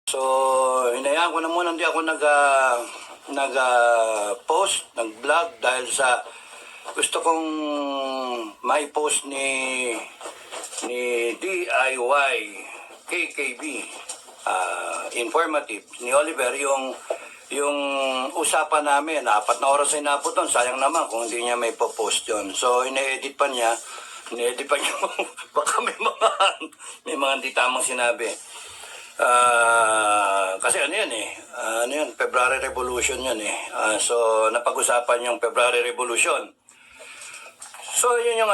So, hinayaan ko na muna hindi ako nag-post, nag-vlog dahil sa gusto kong mai-post ni DIY KKB, informative, ni Oliver, yung usapan namin, 4 na oras ay naputon, sayang naman kung hindi niya may post yun. So, ine-edit pa niya, baka may mga hindi tamang sinabi. Kasi ano yan February Revolution yan eh. So, napag-usapan yung February Revolution. So, yun yung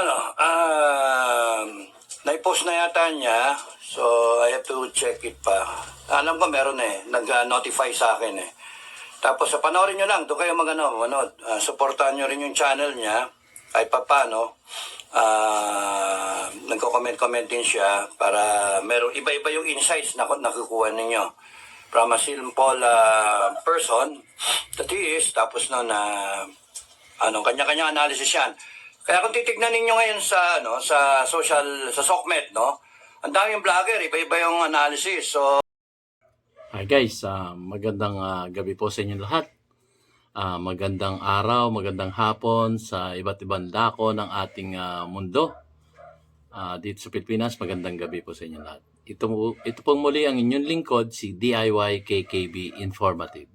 na-post na yata niya. So, I have to check it pa. Alam ko meron nag-notify sa akin eh. Tapos, panoorin nyo lang, doon kayo manood. Supportahan nyo rin yung channel niya. Kahit pa paano, nagko-comment din siya para meron iba-iba yung insights na nakukuha ninyo from a simple person that he is, tapos kanya-kanya analysis yan. Kaya kung titignan ninyo ngayon sa SOCMED, ang daming vlogger, iba-iba yung analysis. So Hi guys, magandang gabi po sa inyo lahat. Magandang araw, magandang hapon sa iba't ibang dako ng ating mundo. Dito sa Pilipinas, magandang gabi po sa inyo lahat. Ito pong muli ang inyong lingkod, si DIY KKB Informative.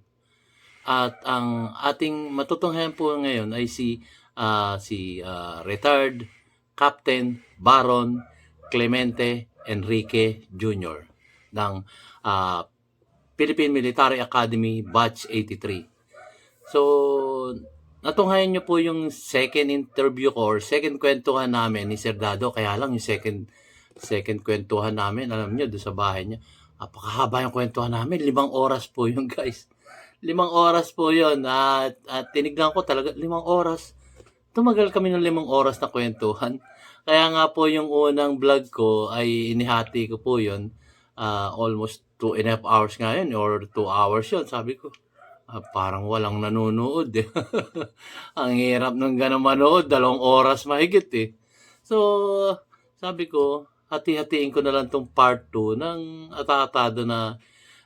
At ang ating matutunghayan po ngayon ay si retired Captain Baron Clemente Enrique Jr. ng Philippine Military Academy Batch 83. So, natunghayan nyo po yung second interview ko or second kwentuhan namin ni Sir Dado. Kaya lang yung second kwentuhan namin, alam nyo, doon sa bahay niya, napakahaba yung kwentuhan namin. 5 oras po yun, guys. 5 oras po yun. At tinignan ko talaga, 5 oras. Tumagal kami ng 5 oras na kwentuhan. Kaya nga po yung unang vlog ko ay inihati ko po yun. Almost 2.5 hours nga yun or 2 hours yun. Sabi ko, parang walang nanonood eh. Ang hirap ng ganun manood, 2 oras mahigit eh. So, sabi ko, hati-hatiin ko na lang tong part 2 ng atatado na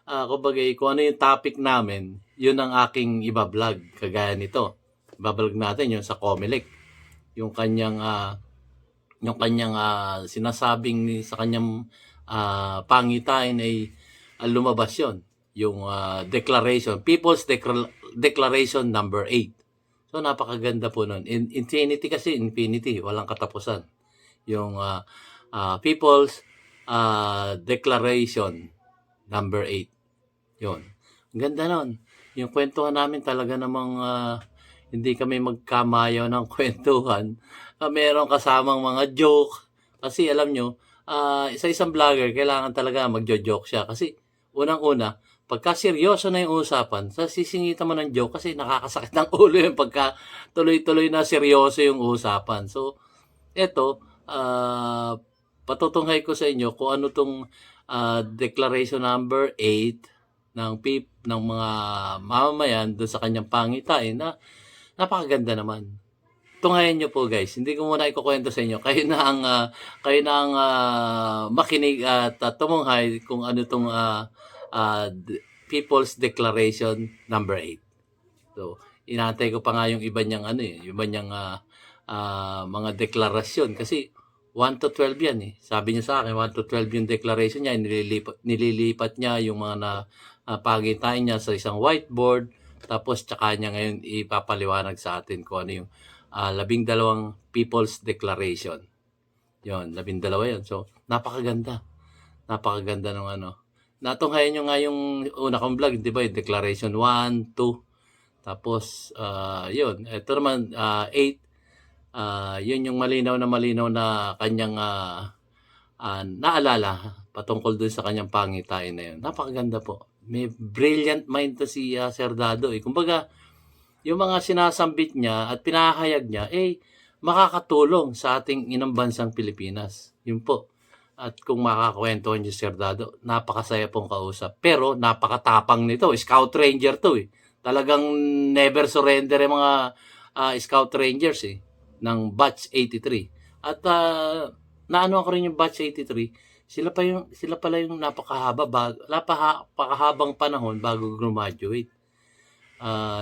kumbaga kung ano yung topic namin, yun ang aking iba-vlog. Kagaya nito. Iba-vlog natin yung sa Comelec. Yung kanyang sinasabing sa kanyang pangitain ay lumabas yun. Yung declaration, People's Declaration number 8. So, napakaganda po nun. Infinity kasi, infinity, walang katapusan. Yung People's Declaration number 8. Yun. Ang ganda nun. Yung kwentuhan namin talaga namang hindi kami magkamayaw ng kwentuhan. Meron kasamang mga joke. Kasi alam nyo, sa isang vlogger, kailangan talaga magjo-joke siya. Kasi unang-una, pagka seryoso na yung usapan, sisingitan mo ng joke kasi nakakasakit ng ulo yung pagka tuloy-tuloy na seryoso yung usapan. So, eto, patutunghay ko sa inyo kung ano tong Declaration number 8 ng mga mamamayan doon sa kanyang pangitain na napakaganda naman. Tunghayan nyo po guys. Hindi ko muna ikukwento sa inyo. Kayo na ang makinig at tumunghay kung ano tong People's Declaration number 8. So, inantay ko pa nga yung iba niyang mga deklarasyon kasi 1 to 12 yan eh. Sabi niya sa akin 1 to 12 yung declaration niya, nililipat niya yung mga pagitain niya sa isang whiteboard, tapos tsaka niya ngayon ipapaliwanag sa atin kung ano yung 12 People's Declaration. Yon, 12 yan. So, napakaganda. Napakaganda ng Natunghayan nyo nga yung una kong vlog, di ba? Yung Declaration 1, 2. Tapos, yun. Ito naman, 8. Yun yung malinaw na kanyang naalala patungkol dun sa kanyang pangitain na yun. Napakaganda po. May brilliant mind to si Sir Dado. Kumbaga, yung mga sinasambit niya at pinahayag niya, makakatulong sa ating inang bansang Pilipinas. Yun po. At kung makakwentuhan niyo Sir Dado, napakasaya pong kausap. Pero napakatapang nito. Scout Ranger to eh. Talagang never surrender yung mga Scout Rangers ng Batch 83. At naano ko rin yung Batch 83. sila pala yung napakahabang panahon bago graduate.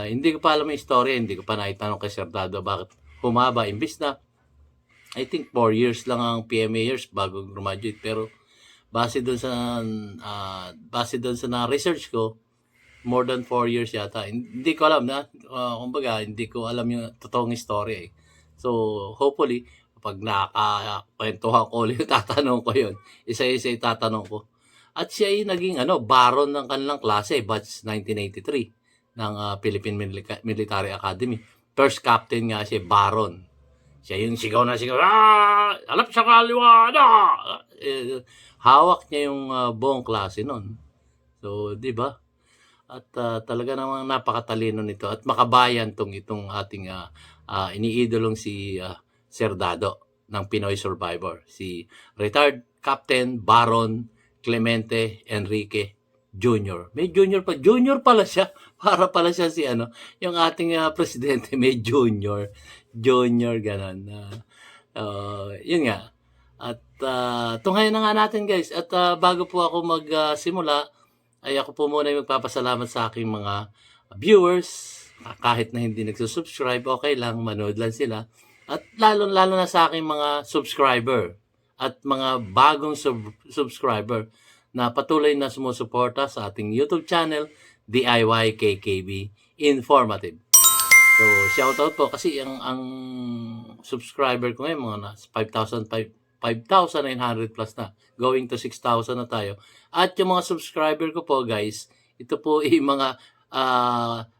Hindi ko pa alam yung story, hindi ko pa naitanong kay Sir Dado bakit humaba imbis na I think 4 years lang ang PMA years bago graduate, pero base doon sa na-research ko, more than 4 years yata. Hindi ko alam na, kumbaga, hindi ko alam yung totoong story eh. So, hopefully, pag nakakwentuhan ko ulit, tatanong ko yun. Isa-isa itatanong ko. At siya ay naging baron ng kanilang klase, batch 1983 ng Philippine Military Academy. First captain nga siya, baron. Siya yung sigaw na sigaw, alap sa kaliwa, hawak niya yung buong klase nun. So, di ba? At talaga namang napakatalino nito at makabayan itong ating iniidolong si Sir Dado ng Pinoy Survivor. Si retired Captain Baron Clemente Enrique Jr. May junior pa. Junior pala siya. Para pala siya si yung ating presidente may junior. Junior, ganun. Yun nga. At tunghayan na nga natin guys. At bago po ako magsimula, ay ako po muna yung magpapasalamat sa aking mga viewers. Kahit na hindi nagsusubscribe, okay lang, manood lang sila. At lalo na sa aking mga subscriber at mga bagong subscriber na patuloy na sumusuporta sa ating YouTube channel, DIY KKB Informative. So, shoutout po kasi ang subscriber ko ngayon, mga 5,900 plus na. Going to 6,000 na tayo. At yung mga subscriber ko po, guys, ito po yung mga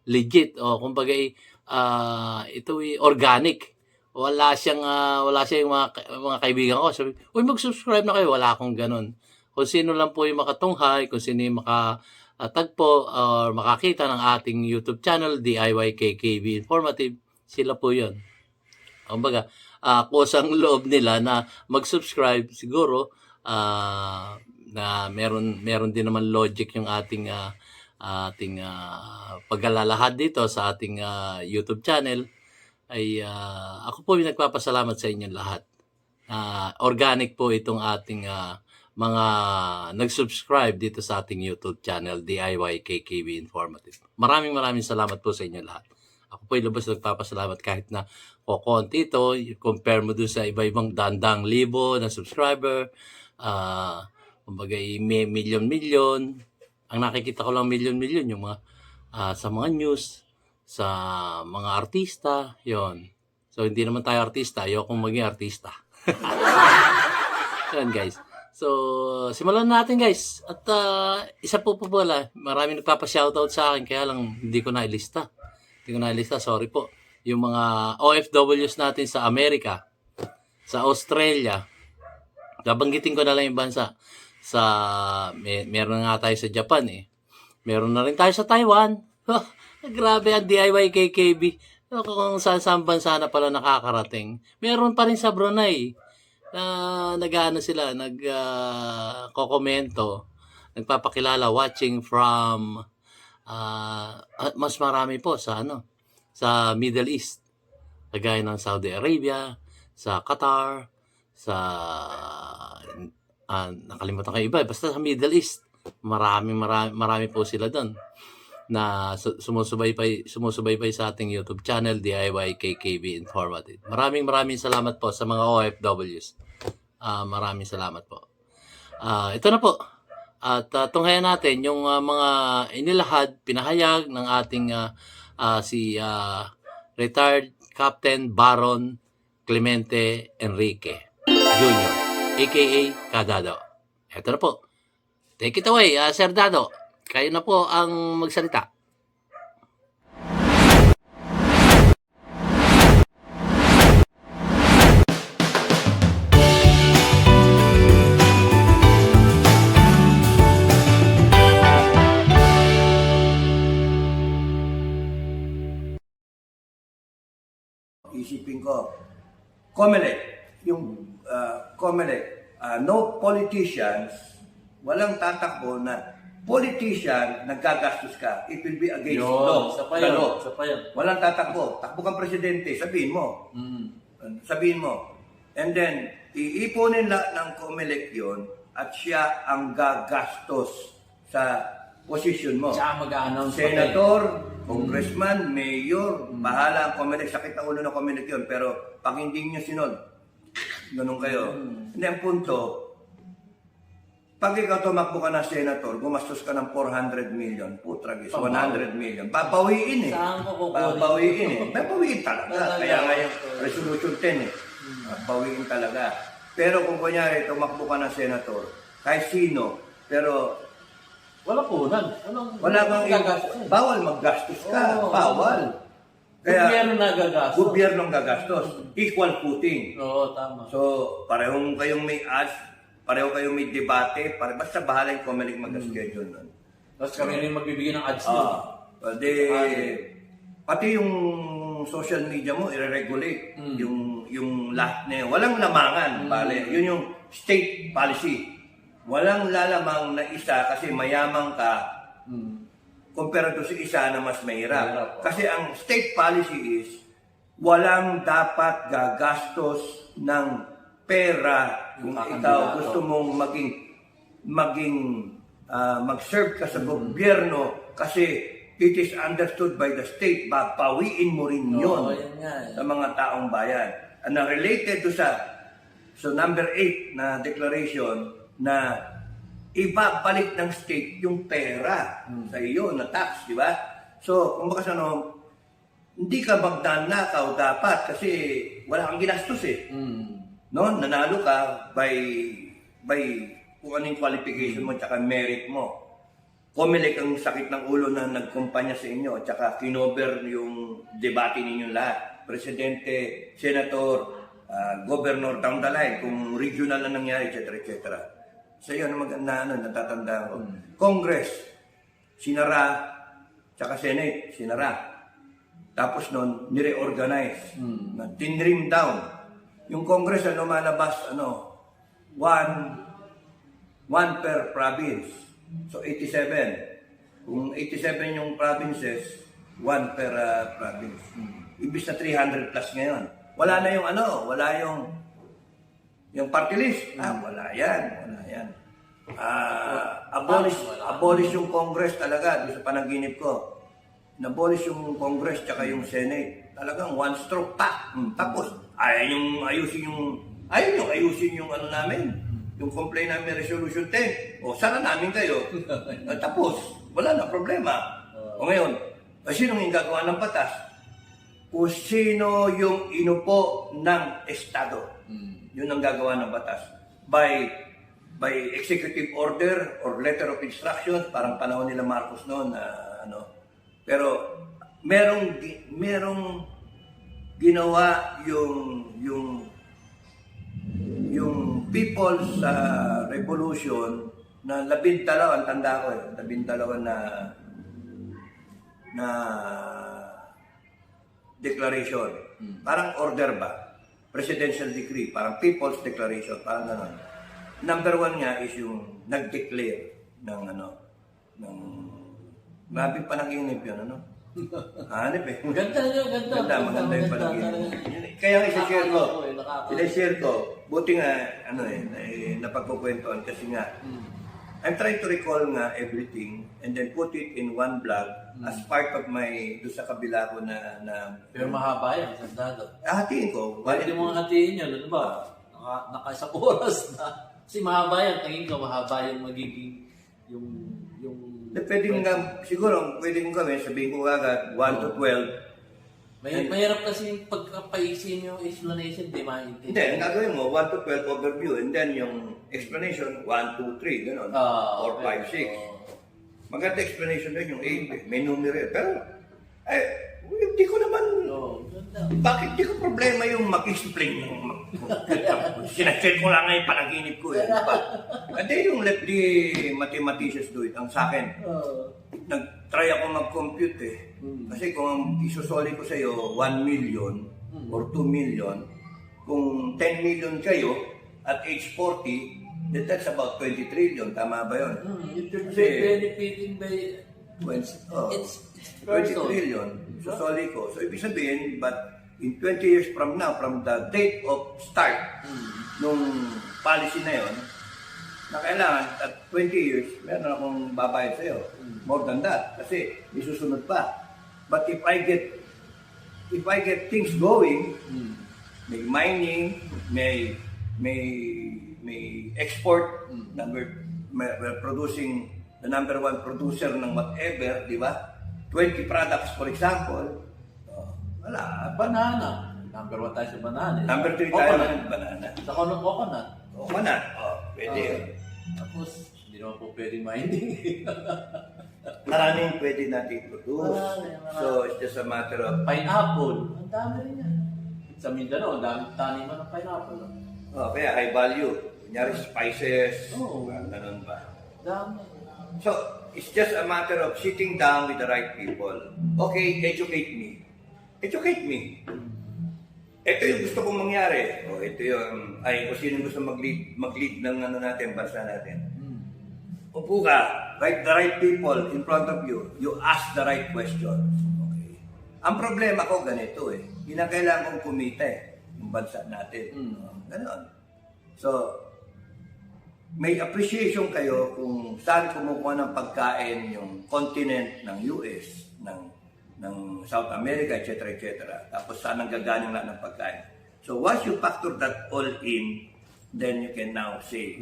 legit o kumbaga ito ay organic. Wala siyang mga kaibigan ko. Sabi, uy, mag-subscribe na kayo. Wala akong ganun. Kung sino lang po yung makatunghay, kung sino yung makatagpo or makakita ng ating YouTube channel, DIY KKB Informative, sila po yun. Kumbaga, kusang loob nila na mag-subscribe siguro na meron din naman logic yung ating paglalahad dito sa ating YouTube channel ay ako po yung nagpapasalamat sa inyo lahat. Organic po itong ating mga nag-subscribe dito sa ating YouTube channel, DIY KKB Informative. Maraming salamat po sa inyo lahat. Ako po yung lubos nagpapasalamat kahit na konti ito, compare mo doon sa iba-ibang dandang libo na subscriber, kumbaga milyon-milyon. Ang nakikita ko lang milyon-milyon yung mga sa mga news, sa mga artista, yon. So hindi naman tayo artista, ayokong maging artista. Yan guys. So simulan natin guys. At isa po pala, maraming nagpapa-shoutout sa akin kaya lang hindi ko nailista. Sorry po. Yung mga OFWs natin sa Amerika, sa Australia, babanggitin ko na lang yung bansa. Meron nga tayo sa Japan eh. Meron na rin tayo sa Taiwan. Grabe ang DIY KKB. Kung saan bansa na pala nakakarating. Meron pa rin sa Brunei na nagko-komento, nagpapakilala, watching from mas marami po sa Middle East. Kagaya ng Saudi Arabia, sa Qatar, sa nakalimutan ko iba, basta sa Middle East. Marami po sila doon na sumusubaybay sa ating YouTube channel, DIY KKB Informative. Maraming salamat po sa mga OFWs. Maraming salamat po. Ito na po. At tunghayan natin yung mga inilahad, pinahayag ng ating si retired Captain Baron Clemente Enrique Jr., aka Kadado. Ito na po. Take it away, Sir Dado. Kayo na po ang magsalita. Isipin ko, COMELEC, COMELEC, no politicians, walang tatakbo na politician, nagkagastos ka, it will be against law. Sa pa yan. Walang tatakbo. Takbo kang presidente, sabihin mo. Sabihin mo. And then, iipunin lahat ng COMELEC yun at siya ang gagastos sa posisyon mo. Tsaka mag-a-announce pa Senator, congressman, mayor, bahala ang Comelec. Sakit ang ulo ng Comelec yun. Pero pag hindi nyo sinod, ganun kayo. Hindi, ang punto, pag ikaw tumakbo ka na senator, gumastos ka ng 400 million, putragis, 100 million. Papawiin eh. Saan ko kukunin? Papawiin eh. Papawiin talaga. Kaya nga yung resolution 10 eh. Papawiin talaga. Pero kung kunyari, tumakbo ka na senator, kahit sino, pero Wala punan. wala kang bawal maggastos ka. Oo. Bawal. Gobyerno na gagastos. Gobyernong gagastos. Equal footing. Oo, tama. So, parehong kayong may ads, pareho kayong may debate, basta bahala yung Comelec mag-schedule nun. Tapos kami rin magbibigay ng ads nun. Pati yung social media mo, i-regulate yung lahat na yun. Walang lamangan, bale. Yun yung state policy. Walang lalamang na isa kasi mayamang ka kumpara to sa isa na mas mahirap. Kasi ang state policy is walang dapat gagastos ng pera kung ikaw gusto mong mag-serve ka sa gobyerno kasi it is understood by the state, papawiin mo rin yun sa mga taong bayan. And related to so number 8 na declaration na ibabalik ng state yung pera sa iyo na tax, di ba? So, kung baka hindi ka magnanakaw dapat kasi wala kang ginastos eh. No? Nanalo ka by kung anong qualification mo at merit mo. Comelec ang sakit ng ulo na nagkumpanya sa inyo at saka kinover yung debate ninyo lahat. Presidente, senator, governor down the line, kung regional na nangyari, etc. etc. So yun, natatandaan ko. Congress, sinara, tsaka Senate, sinara. Tapos nun, nire-organize. Tinrim down. Yung Congress, lumalabas, one per province. So, 87. Kung 87 yung provinces, one per province. Ibig na 300 plus ngayon. Wala na yung wala yung party list. Wala yan. Abolish yung Congress talaga, doon sa panaginip ko. Nabolish yung Congress tsaka yung Senate. Talagang one stroke pa. Tapos, ayaw nyo ayusin yung namin. Yung complaint namin, resolution 10. O, sana namin kayo. Tapos, wala na problema. O ngayon, sinong yung gagawa ng batas? Kung sino yung inupo ng Estado. Yun ang gagawa ng batas. By executive order or letter of instruction, parang panahon nila Marcos noon na Pero merong ginawa yung people sa revolution na 12, ang tanda ko 12 na declaration. Parang order ba? Presidential decree, parang people's declaration, parang gano'n. Number 1 nga is yung nag-declare ng grabe panaginip yun, Hanip eh. Maganda yung panaginip. Kaya i-share ko, buti nga, napagkukwentuhan kasi nga, I'm trying to recall nga everything and then put it in one blog as part of my, doon sa kabila ko na Pero mahaba yan, sandado. hatiin ko. Pwede mo nga hatiin yun, naka-isang oras na. Kasi mahaba yan, tingin ko mahaba yung magiging yung Pwede nga, siguro, pwede kong gawin, sabihin ko agad, 1 to 12. Mahirap kasi yung pagkapaisin yung explanation, di maintindihan. Hindi, ang gagawin mo, 1 to 12 overview, and then yung explanation, 1, 2, 3, gano'n. 4, 5, 6. Maganda explanation din yung 8, may numero. Pero, hindi ko naman, bakit di ko problema yung mag-explain yung sinasend ko lang nga yung panaginip ko And then yung let the mathematicians do it. Ang sa akin, nag-try ako mag-compute Kasi kung isusoli ko sa'yo 1 million or 2 million, kung 10 million kayo at age 40, that's about 20 trillion. Tama ba yun? It should be benefiting by... It's 20 trillion. Susoli ko. So, ibig sabihin, but in 20 years from now, from the date of start nung policy na yon, na kailangan at 20 years, meron akong babayad sa'yo. More than that. Kasi isusunod pa. But if I get things going, may mining, may export, we're producing the number one producer ng whatever, di ba? 20 products, for example. Wala. Banana. Number 1 tayo sa banana. Number 3 tayo ng banana. Sa coconut. Coconut. Pwede yun. Tapos, hindi naman po pwede mining. Maraming pwede natin produce. Marami. So, it's just a matter of... Pineapple. Ang dami rin yan. Sa Mindanao, ang dami taniman ng pineapple. kaya high value. Kunyari spices. Oo. Ganun ba? Dami. So, it's just a matter of sitting down with the right people. Okay, educate me. Educate me. Ito yung gusto kong mangyari. O ito yung, kung sino gusto mag-lead ng natin, bansa natin. Upo ka, the right people in front of you, you ask the right questions. Okay. Ang problema ko ganito kinakailangan kong kumita yung bansa natin. Ganon. So, may appreciation kayo kung saan kumukuha ng pagkain yung continent ng US, ng South America, etc. Tapos saan ang gagaling lahat ng pagkain. So once you factor that all in, then you can now say,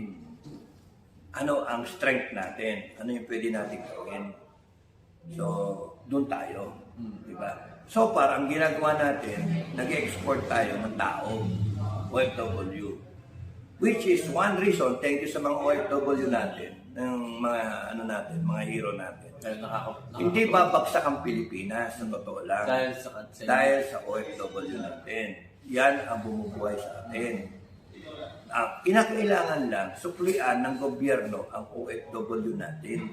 ano ang strength natin? Ano yung pwede natin gawin? So, doon tayo. Diba? So far, ang ginagawa natin, nag-export tayo ng tao, OFW. Which is one reason, thank you sa mga OFW natin, ng mga mga hero natin. Hindi babagsak ang Pilipinas, sa totoo lang. Dahil sa OFW natin. Yan ang bumubuhay sa atin. Ang kinakailangan lang, suklian ng gobyerno ang OFW natin.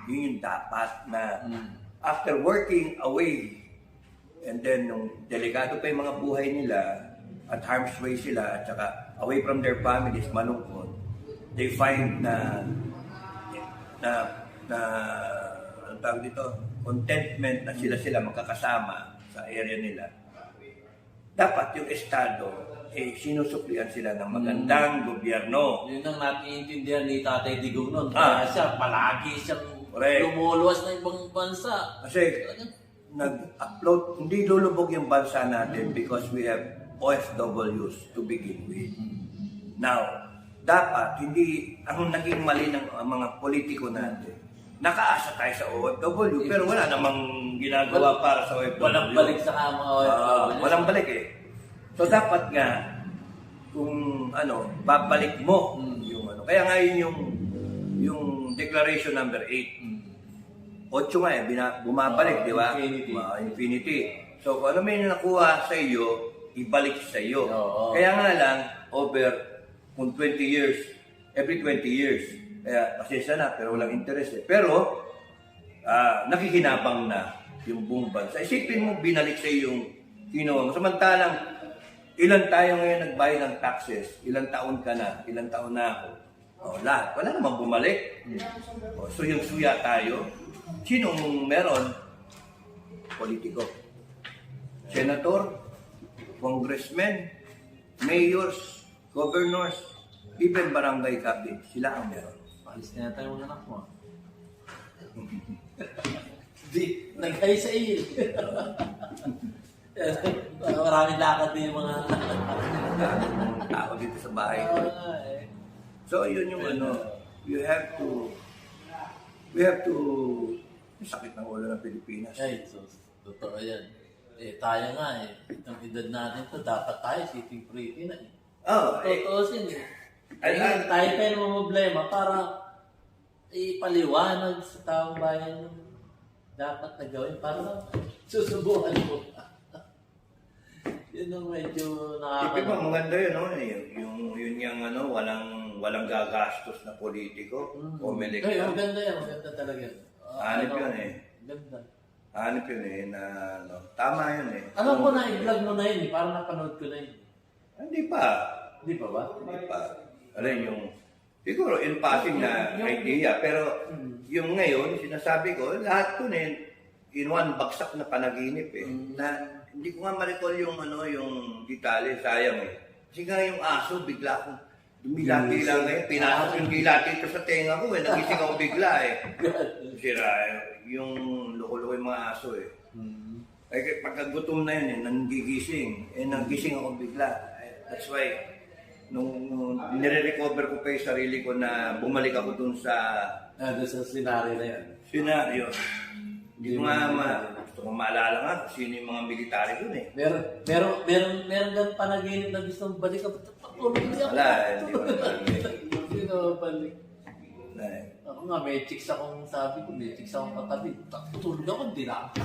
Yun yung dapat na after working away, and then nung delikado pa yung mga buhay nila, at harm's way sila, at saka away from their families, malungkot, they find na ang tawag dito, contentment na sila magkakasama sa area nila. Dapat yung Estado, sinusuklian sila ng magandang gobyerno. Yun ang natiintindihan ni Tatay Digong noon. Kaya siya, palagi siyang lumuluwas na ibang bansa. Kasi nag-upload, hindi lulubog yung bansa natin because we have OFWs to begin with. Now, dapat, hindi, ang naging mali ng mga politiko natin, nakaasa tayo sa OFW, pero wala namang ginagawa para sa OFW. Walang balik sa mga OFW. Walang balik So, dapat nga, kung babalik mo yung Kaya nga yun yung declaration number 8. 8 nga bumabalik, di ba? Infinity. Infinity. So, kung ano may nakuha sa iyo, ibalik sa iyo. Kaya nga lang, kung 20 years, every 20 years, kaya pasensya na, pero walang interest Pero, nakikinabang na yung buong bansa. Isipin mo, binalik sa iyo yung kinuha mo. Samantalang, ilan tayo ngayon nagbayad ng taxes? Ilang taon ka na? Ilang taon na ako? Lahat. Wala namang bumalik. So yung suya tayo, sinong meron? Politiko. Senator, congressmen, mayors, governors, even barangay captain, sila ang meron. Alis na tayo mga anak mo. Di, nag-hay sa iyo. Maraming lakad din yung mga tao dito sa bahay. So, yun yung we have to, sakit ng ulo ng Pilipinas. Ay, so, totoo yan. Tayo nga itong edad natin to, dapat tayo sitting pretty na totoo sin Ayun, tayo pa yung problema para ipaliwanag sa taong bayan dapat na gawin para susubukan mo. Yun ang medyo Ipin mo, maganda yun, yun yung walang gagastos na politiko o melik. Ay, maganda yan, maganda talaga. Hanip yun Ganda. Hanip yun na tama yun Alam ko na, i-vlog mo na yun parang napanood ko na yun. Hindi pa. Hindi pa ba? Hindi pa. Alam yung, siguro in passing na idea, pero yung ngayon, sinasabi ko, lahat ko in one bagsak na panaginip na hindi ko nga ma-recall yung yung detalye, sayang Kasi nga yung aso, bigla akong Dumilati lang eh. Pinasok yung dilati ko sa tenga ko eh. Nagising ako bigla eh. Sira yung loko-loko yung mga aso eh. Ay, pagkagutom na yun eh, nangigising. Nagising ako bigla. That's why, nung nire-recover ko pa yung sarili ko na bumalik ako dun sa Doon sa senaryo na yan. senaryo. Hindi ko nga gusto ko maalala nga kung sino yung mga military dun eh. Meron ganun panaginip na gusto mong balik ka. Patulog niya. Wala, hindi ko naman. Hindi na balik. Wala eh. Ako nga, may chicks akong sabi ko, may chicks akong katabi. Tulog ako, hindi na ako.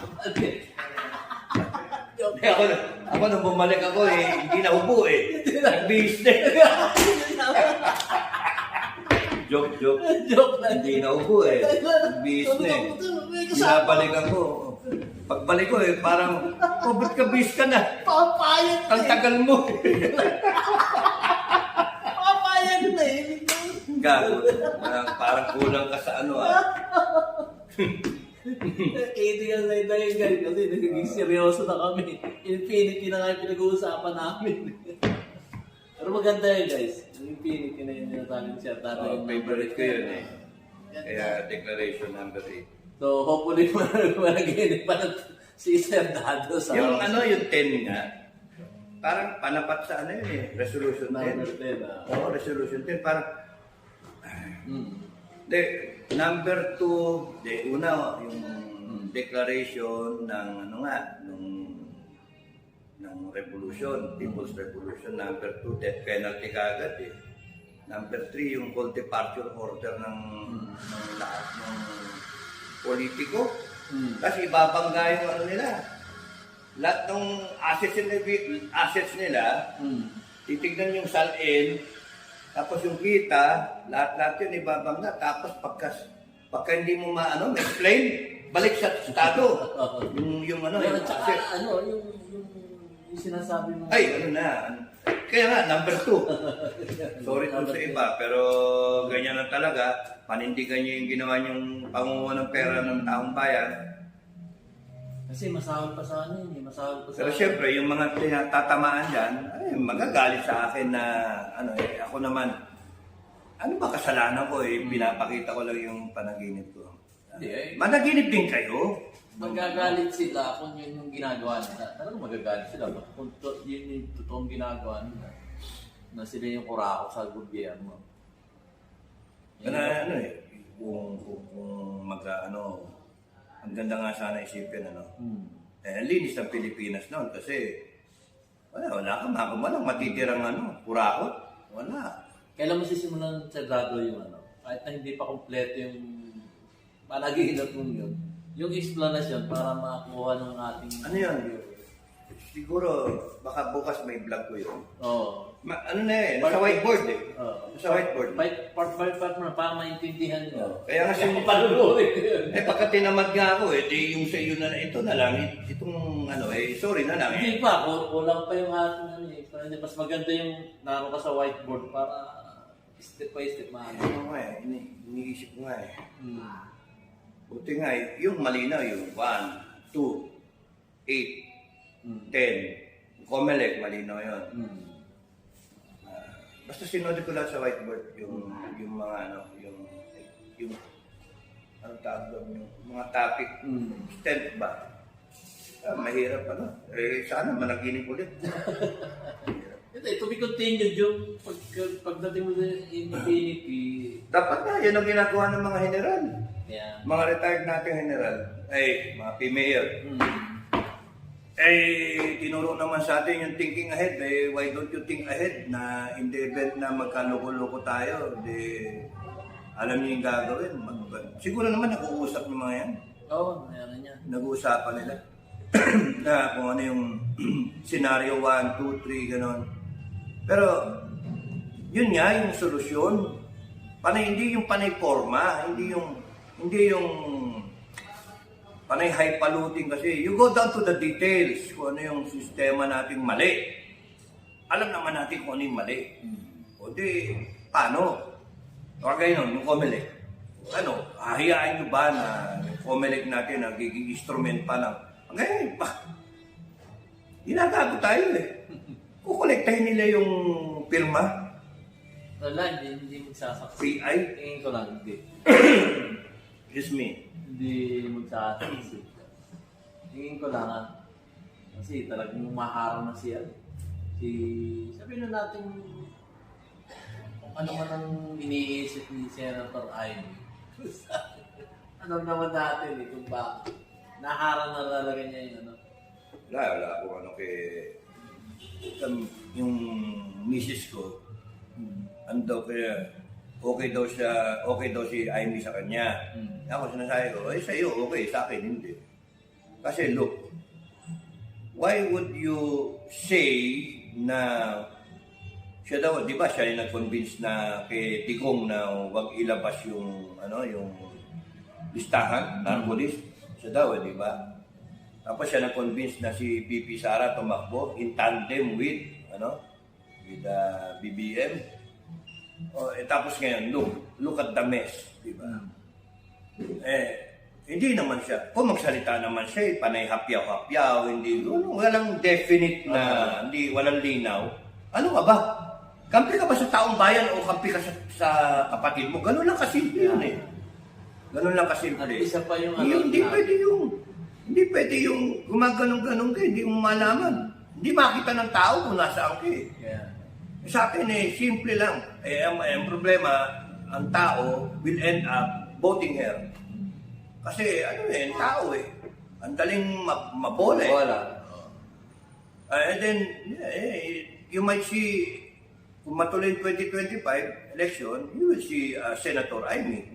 Ako nung bumalik ako eh, hindi na upo eh. Nag-bihis na eh. Joke. Joke lang. Hindi na upo eh. Nag-bihis na eh. Binabalik ako. Pagbalik ko eh, parang, ba't ka bihis ka na? Papayag Ang tagal mo. Papayag na eh. Gago. Parang kulang ka sa ano ah. Kidding ang dahil guys kasi nagiging seryoso na kami. Infinity na nga yung pinag-uusapan namin. Pero maganda yun guys. Infinity na yun yung talent siya. Favorite ko yun eh. Kaya declaration number 8. So hopefully malaginip pa si Sir Dado sa Yung ano, yung 10 nga, parang panapat sa ano yun eh, resolution 10. number 10. Oo, resolution 10. Parang, de, number 2, una, yung declaration ng ano nga, ng revolution, People's Revolution. Number 2, death penalty kagad eh. Number 3, yung full departure order ng lahat ng politiko. Kasi ibabangga yung ano nila. Lahat ng assets nila, titignan yung salin, tapos yung kita, lahat yun ibabangga. Tapos pagka hindi mo ma-explain, balik sa estado. yung ano, Pero yung tsaka asset. yung sinasabi mo. Ay, ano na. Kaya nga, number 2. Sorry dun sa iba, pero ganyan na talaga. Panindigan niyo yung ginawa niyong pangunguha ng pera ng taong bayan. Kasi masahol pa sa ano yun, masahol pa sa... Pero siyempre, yung mga tinatatamaan dyan, ay, magagalit sa akin na, ako naman, ano ba kasalanan ko eh, pinapakita ko lang yung panaginip ko. Managinip din kayo. Magagalit sila kung yun yung ginagawa nila. Talagang magagalit sila. Kung yun yung totoong ginagawa nila. Na sila yung kurako sa gobyerno. Kaya kung ang ganda nga sana isipin, ang linis ng Pilipinas noon kasi wala ka walang matitirang kurakot. Wala. Kailan mo sisimulan sa grado yung kahit na hindi pa kompleto yung panaginip mong yun, yung explanation para makakuha ng ating... Ano yun? Siguro, baka bukas may vlog ko yun. Oo. Nasa whiteboard eh. Nasa whiteboard. Part by part mo, para maintindihan nyo. Kaya nga Kasi panunulit yun. pagka tinamad nga ako di yung sa iyo na ito na lang, itong sorry na lang Hindi pa, kulang pa yung ating mas maganda yung naroon ka sa whiteboard para step by step maano. Ano nga iniisip ko nga eh. Buti nga yung malinaw yung 1, 2, 8, 10. Comelec, malinaw yun. Basta sinodi ko lang sa whiteboard yung mga yung anong tawag doon, yung mga topic, stent ba? Mahirap sana managinip ulit. To be continued yung pagdating mo sa infinity. Dapat na, yan ang ginagawa ng mga general. Yeah. Mga retired nating general, mga PMayor. Tinuro naman sa atin yung thinking ahead. Why don't you think ahead na in the event na magkaloko-loko tayo, alam niyo yung gagawin. Siguro naman nag-uusap ng mga yan. Oo, meron yan. Nag-uusapan nila. Na kung ano yung scenario 1, 2, 3, gano'n. Pero, yun nga yung solusyon. Hindi yung panay forma, hindi yung panay highfalutin kasi you go down to the details kung ano yung sistema nating mali. Alam naman natin kung ano yung mali. O paano? Kagaya nun, yung Comelec. Hahayaan nyo ba na yung Comelec natin nagiging instrument pa ng... Ngayon, ginagago tayo eh. Kukolektahin nila yung pirma. Wala, hindi magsasaksi. PI? Tingin ko lang, hindi. Excuse me. Hindi magsasaksi. Tingin ko lang, kasi talagang maharang na siya. Sabihin na natin, kung ano man ang iniisip ni Senator Amy. Alam naman natin eh, kung bakit. Naharang na talaga niya yung ano. Wala kung ano kay... Yung misis ko, ano kaya, okay daw si Amy sa kanya. Ako sinasabi ko, sa iyo okay, sa akin hindi. Kasi look, why would you say na siya daw, di ba siya yung nag-convince na kay Digong na wag ilabas yung listahan, narco-list. Siya daw, di ba? Tapos siya nag-convince na si BP Sara tumakbo in tandem with BBM. Tapos ngayon, look at the mess, di ba? Hindi naman siya. Kung magsalita naman siya, panay hapyaw-hapyaw, hindi, walang definite na, walang linaw. Ano ka ba? Kampi ka ba sa taong bayan o kampi ka sa kapatid mo? Ganun lang kasimple yun eh. Ganun lang kasimple. At isa pa yung Hindi pwede yung gumaganong-ganong ka, hindi mo malaman. Hindi makita ng tao kung nasaan ka eh. Yeah. Sa akin simple lang. Ang problema, ang tao will end up voting her. Kasi tao eh. Ang daling mabola eh. Wala. And then, you might see, kung matuloy 2025 election, you will see Senator Amy.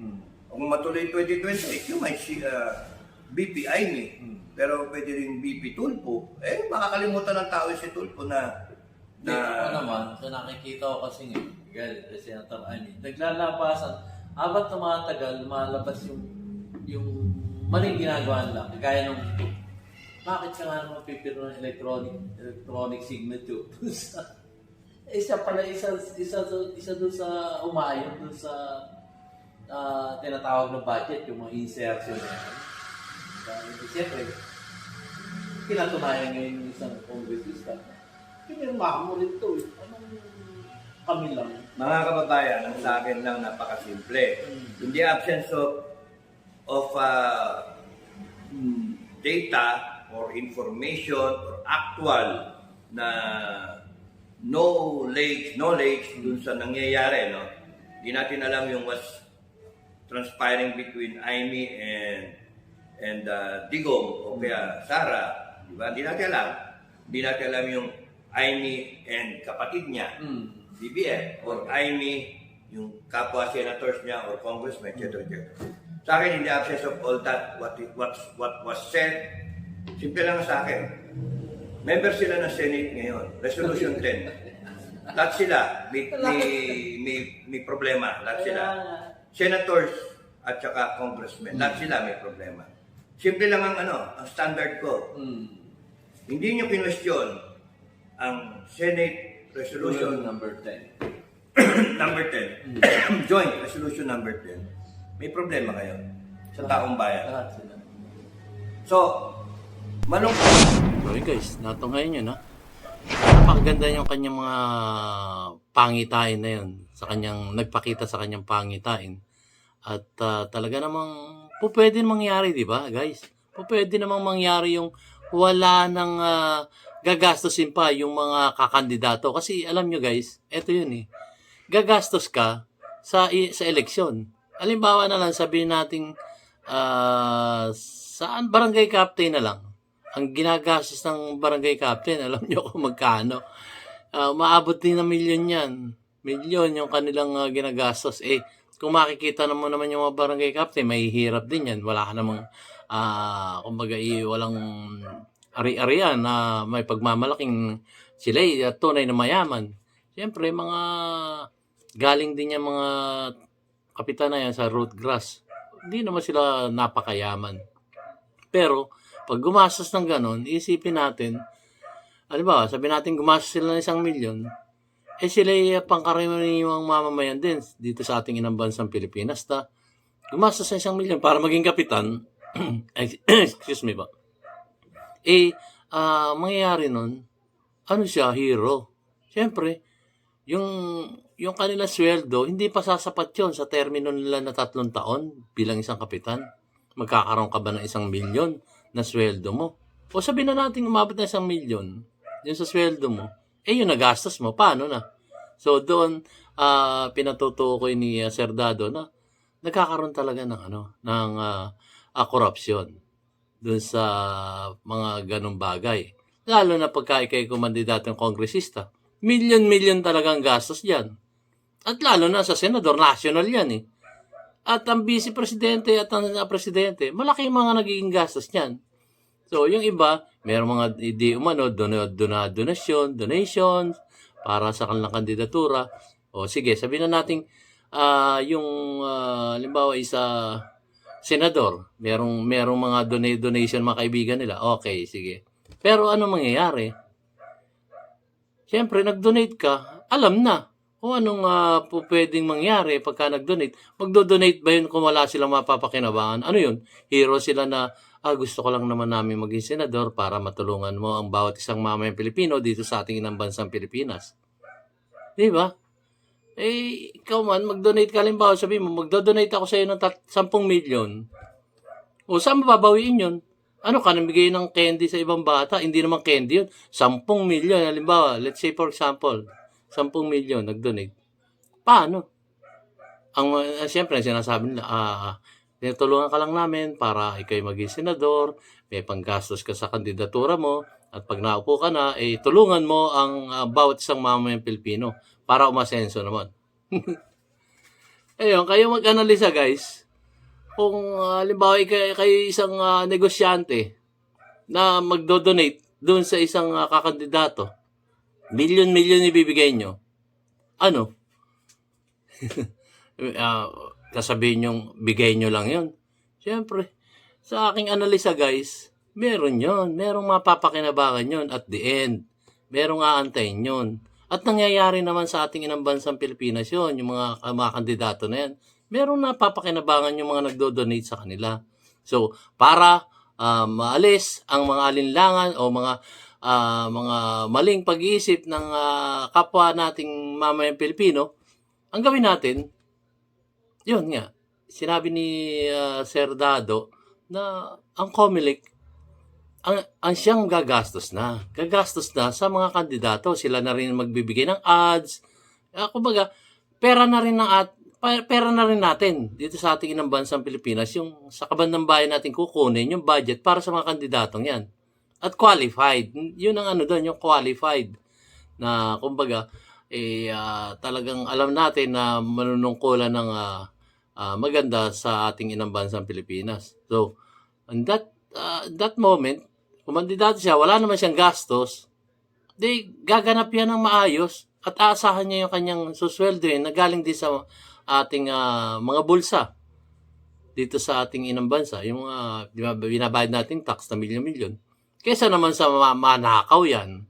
Kung matuloy 2028, you might see BP Amy. Pero pwede rin BP Tulfo. Makakalimutan ng tao si Tulfo na Ako naman, sa nakikita ko kasi ngayon, galit kay Senator Amy, naglalabasan, abat na mga tagal, lumalabas yung maling ginagawa nila. Kagaya nung, bakit siya nga naman pipiro ng electronic signature? Siya pala, isa doon sa umayon, doon sa tinatawag na budget, yung mga insertion na yan. Siyempre, pinatunayan ngayon yung isang congressista. Pinirmahan mo rin ito eh. Anong kami lang? mga kababayan, ang sa akin lang napakasimple. In the absence of data or information or actual na knowledge dun sa nangyayari, no? Hindi natin alam yung what's transpiring between Amy and Digong o kaya Sara, di ba? Hindi natin alam. Hindi natin alam yung Amy and kapatid niya, BBM, or Amy, yung kapwa senators niya or congressman, etc. Sa akin, in the absence of all that, what was said, simple lang sa akin. Member sila ng Senate ngayon, Resolution 10. Lahat sila, may problema. Lahat sila. Senators at saka congressmen, lahat sila may problema. Simple lang ang standard ko. Hindi nyo kinwestiyon ang Senate Resolution number 10. number 10, Joint Resolution number 10, may problema kayo sa taong bayan. Lahat sila. So, malungkot. So guys, natunghayan nyo, no? Napakaganda yung kanyang mga pangitain na yun. Nagpakita sa kanyang pangitain. At talaga namang pwede mangyari, di ba guys? Pwede namang mangyari yung wala nang gagastosin pa yung mga kakandidato. Kasi alam nyo guys, eto yun eh. Gagastos ka sa eleksyon. Halimbawa na lang sabihin natin saan barangay captain na lang. Ang ginagastos ng barangay captain, alam nyo kung magkano. Maabot din na milyon yan. Milyon yung kanilang ginagastos. Kung makikita naman yung mga barangay captain, mahihirap din yan. Wala ka namang, kumbaga, walang ari-arian na may pagmamalaking sila tunay na mayaman. Siyempre, mga galing din yung mga kapitan na yan sa root grass. Hindi naman sila napakayaman. Pero, pag gumastos ng ganon, isipin natin, ba, sabi natin gumastos sila ng 1 milyon, sila pangkaraniwang mamamayan din dito sa ating inang bansang Pilipinas. Gumastos ng 1 milyon para maging kapitan, excuse me ba, mangyayari nun, siya, hero. Siyempre, yung yung kanilang sweldo, hindi pa sasapat yun sa termino nila na 3 taon bilang isang kapitan. Magkakaroon ka ba ng 1 milyon na sweldo mo? O sabihin na natin umabot na 1 milyon yun sa sweldo mo, yung nagastos mo, paano na? So doon, pinatutukoy ni Sir Dado na nagkakaroon talaga ng korupsyon doon sa mga ganong bagay. Lalo na pagka ikay kumandidatong kongresista, milyon-milyon talagang gastos diyan. At lalo na sa senador, national yan eh. At ang vice presidente at ang presidente, malaki yung mga nagiging gastos niyan. So, yung iba, mayroong mga hindi umano, donations, para sa kanilang kandidatura. O sige, sabihin na natin, halimbawa isa senador, merong mga donation mga kaibigan nila. Okay, sige. Pero ano mangyayari? Siyempre, nag-donate ka, alam na kung anong pwedeng mangyari pagka nag-donate. Magdo-donate ba yun kung wala silang mapapakinabangan? Ano yun? Hero sila na, gusto ko lang naman namin maging senador para matulungan mo ang bawat isang mamayang Pilipino dito sa ating inang bansang Pilipinas. Di ba? Ikaw man, mag-donate ka, halimbawa, sabihin mo, magdo-donate ako sa iyo ng 10 milyon. O saan mababawiin yun? Ano ka, namigay ng candy sa ibang bata? Hindi naman candy yun. 10 milyon, halimbawa, let's say for example, 10 milyon nag-donate. Paano? Siyempre, sinasabi nila, tinutulungan ka lang namin para ikay maging senador, may panggastos ka sa kandidatura mo, at pag naupo ka na, tulungan mo ang bawat isang mamayang Pilipino para umasenso naman. Ayun, kayo mag-analisa guys. Kung halimbawa kayo isang negosyante na magdo-donate doon sa isang kakandidato, milyon-milyon ibibigay nyo. Ano? Sasabihin yung bigay nyo lang yun. Siyempre, sa aking analisa guys, meron yun. Merong mapapakinabangan yun at the end. Merong aantayin yun. At nangyayari naman sa ating inang bansang Pilipinas yun, yung mga kandidato na yan. Merong napapakinabangan yung mga nagdo-donate sa kanila. So, para maalis ang mga alinlangan o mga maling pag-iisip ng kapwa nating mamayang Pilipino, ang gawin natin, yun nga, sinabi ni Sir Dado na ang COMELEC, ang siyang gagastos na sa mga kandidato. Sila na rin magbibigay ng ads. Kumbaga, pera na rin natin dito sa ating inang bansang Pilipinas, yung sa kabandang bayan natin kukunin yung budget para sa mga kandidatong yan. At qualified. Yun ang yung qualified. Na kumbaga, talagang alam natin na manunungkulan ng maganda sa ating inang bansang Pilipinas. So, in that moment, kung mandidato siya, wala naman siyang gastos, gaganap yan ng maayos at aasahan niya yung kanyang susweldoin na galing din sa ating mga bulsa dito sa ating inang bansa. Yung binabayad nating tax na milyon-milyon. Kesa naman sa manakaw yan.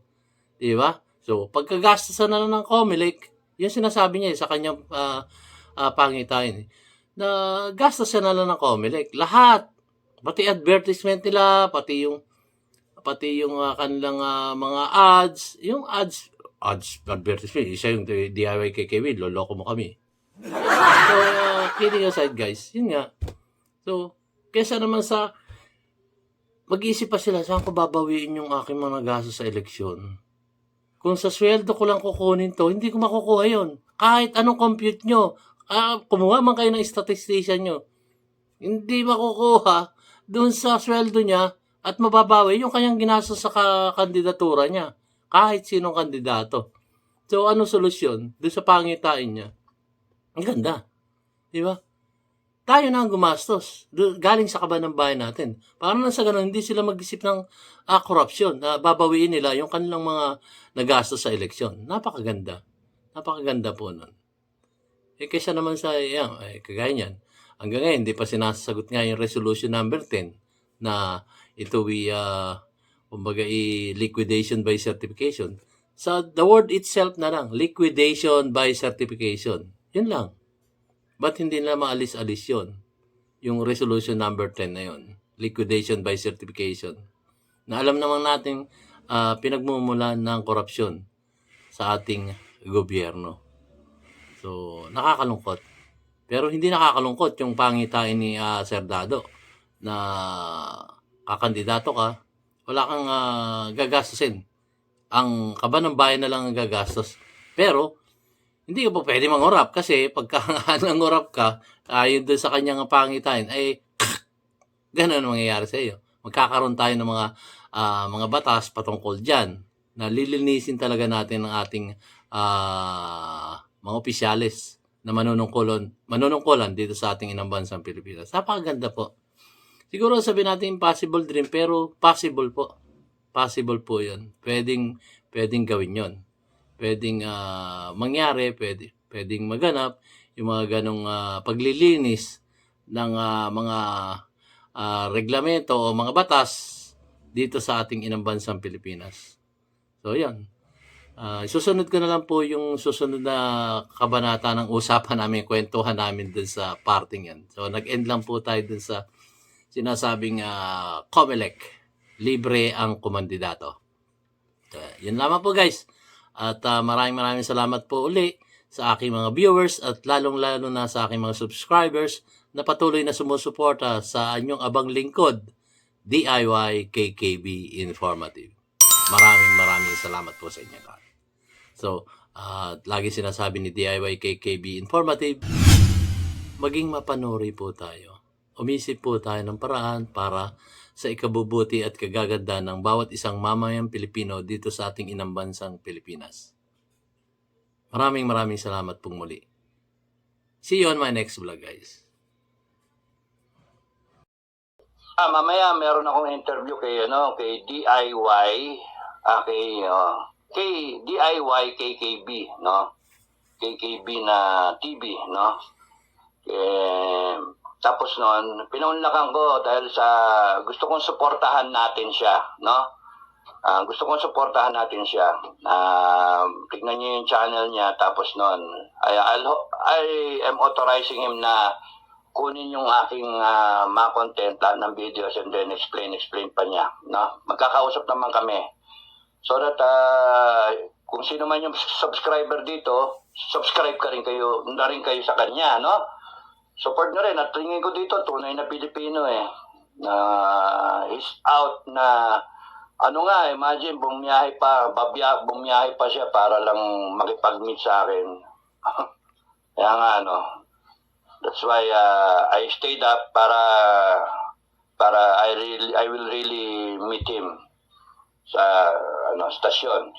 Di ba? So, pagkagastosan na ng COMELEC, yung sinasabi niya sa kanyang pangitain, na gastos na lang ng COMELEC. Lahat. Pati advertisement nila, pati yung kanilang mga ads, yung ads advertisement, isa yung DIY KKW, loloko mo kami. So, kidding aside guys, yun nga. So, kesa naman sa mag-iisip pa sila, saan ko babawiin yung aking mga gastos sa eleksyon? Kung sa sweldo ko lang kukunin to, hindi ko makukuha yun. Kahit anong compute nyo, kumuha man kayo ng statistician nyo, hindi makukuha doon sa sweldo niya at mababawi yung kanyang ginastos sa kandidatura niya. Kahit sinong kandidato. So, ano solusyon? Doon sa pangitain niya. Ang ganda. Di ba? Tayo na ang gumastos. Galing sa kaban ng bayan natin. Para na sa ganun, hindi sila mag-isip ng korupsyon na babawiin nila yung kanilang mga nagastos sa eleksyon. Napakaganda. Napakaganda po nun. Kaysa naman sa, kagaya niyan, hanggang ngayon, hindi pa sinasagot nga yung resolution number 10 na ito kumbaga liquidation by certification. So, the word itself na lang, liquidation by certification. Yun lang. Ba't hindi na maalis-alis yun? Yung resolution number 10 na yun. Liquidation by certification. Na alam naman natin pinagmumulan ng korupsyon sa ating gobyerno. So, nakakalungkot. Pero hindi nakakalungkot yung pangitain ni Sir Dado na kakandidato ka, wala kang gagastusin. Ang kaba ng bayan na lang ang gagastos. Pero, hindi ka po pwede mangurap kasi pagka nangurap ka, ayon doon sa kanyang pangitain, ay ganun ang mangyayari sa iyo. Magkakaroon tayo ng mga batas patungkol dyan na lilinisin talaga natin ang ating mga opisyalis na manunungkulan dito sa ating inang bansang Pilipinas. Napakaganda po. Siguro sabihin natin impossible dream, pero possible po. Possible po yun. Pwedeng gawin yon. Pwedeng mangyari, pwedeng maganap yung mga ganong paglilinis ng mga reglamento o mga batas dito sa ating inang bansang Pilipinas. So, yan. Susunod ko na lang po yung susunod na kabanata ng usapan namin, kwentuhan namin dun sa parting yan. So, nag-end lang po tayo dun sa sinasabing COMELEC. Libre ang kumandidato. Yun lamang po guys. At maraming salamat po uli sa aking mga viewers at lalong-lalo na sa aking mga subscribers na patuloy na sumusuporta sa anyong abang lingkod, DIY KKB Informative. Maraming salamat po sa inyo lahat. So, lagi sinasabi ni DIY KKB Informative, maging mapanuri po tayo. Umisip po tayo ng paraan para sa ikabubuti at kagaganda ng bawat isang mamayang Pilipino dito sa ating inang bansang Pilipinas. Maraming salamat pong muli. See you on my next vlog, guys. Mamaya meron akong interview kay DIY kay DIY KKB, no? KKB na TV, no? Tapos noon, pinaunlakan ko dahil sa gusto kong suportahan natin siya, no? Gusto kong suportahan natin siya. Tignan niyo yung channel niya, tapos noon, I am authorizing him na kunin yung aking mga content, lahat ng videos, and then explain pa niya, no? Magkakausap naman kami. So that kung sino man yung subscriber dito, subscribe na rin kayo sa kanya, no? Support nyo rin. At tingin ko dito, tunay na Pilipino na he's out na imagine, bumiyahe pa siya para lang makipag-meet sa akin. Kaya nga, that's why I stayed up para I will really meet him sa stasyon.